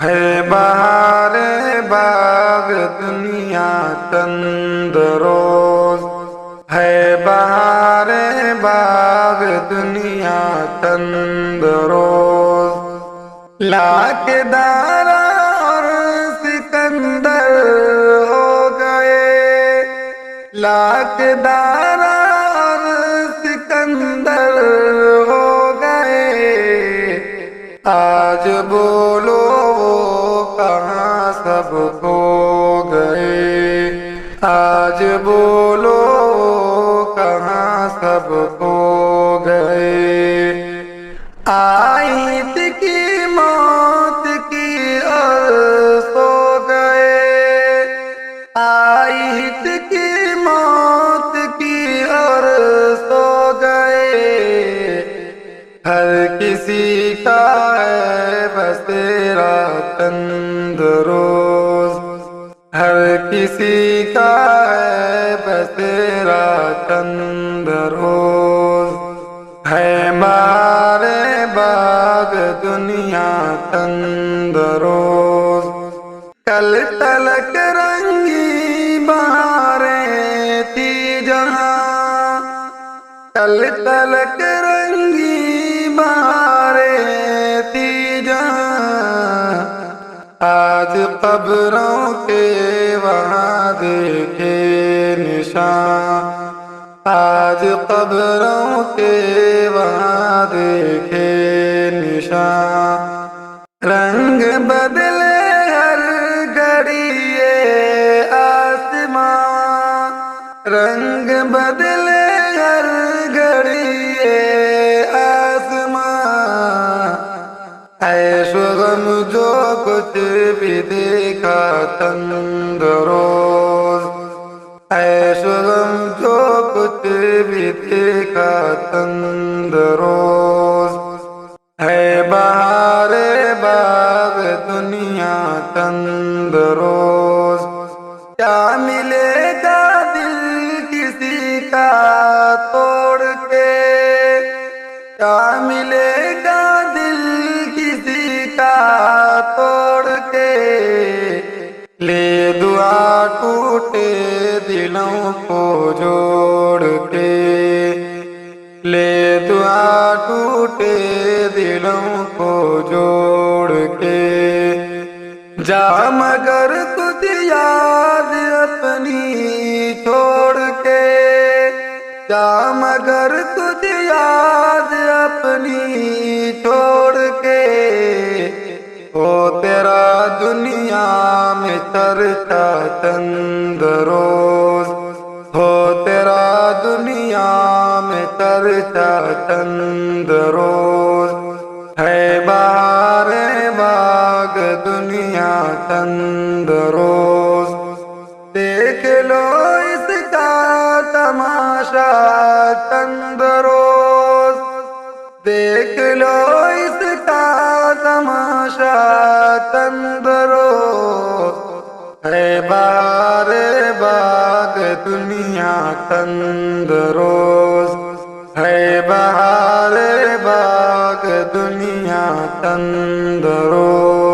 ہے بہار باغ دنیا تندروز، ہے بہار باغ دنیا تندروز، لاکھ دارا اور سکندر ہو گئے، لاکھ دارا اور سکندر ہو گئے، آج بولو وہ کہاں سب کھو گئے، آج بولو وہ کہاں سب کھو گئے، آئیت کی موت کی اور سو گئے، آئیت کی موت کی اور سو گئے، ہر کسی کا ہے بس تیرا تندروز، ہر کسی کا ہے بس تیرا تندروز، ہے بہار باغ دنیا تندروز، کل تلک رنگی بہاریں تھی جہاں، کل تلک رنگی بہاریں تھی جہاں، آج قبروں کے وہاں دیکھے نشان، آج قبروں کے وہاں دیکھے نشان، رنگ بدلے ہر گھڑی یہ آسمان، رنگ بدلے ہر گھڑی یہ آسمان، عیش و غم جو کچھ بھی دیکھا تندروز، عیش و غم جو کچھ بھی دیکھا تندروز، ہے بہار باغ دنیا تندروز، کیا ملے گا دل کسی کا توڑ کے، کیا ملے گا دل کسی کا توڑ کے، لے دعا ٹوٹے دلوں کو جوڑ کے، لے دعا ٹوٹے دلوں کو جوڑ کے، جا مگر خود یاد اپنی چھوڑ کے، جا مگر خود یاد اپنی چھوڑ کے، ہو تیرا دنیا میں چرچا تندروز، ہو تیرا دنیا میں چرچا تندروز، ہے بہار باغ دنیا تندروز، دیکھ لو اس کا تماشا تندروز، دیکھ لو اس کا تماشا تندروز، ہے بہار باغ دنیا تندروز، ہے بہار باغ دنیا تندروز۔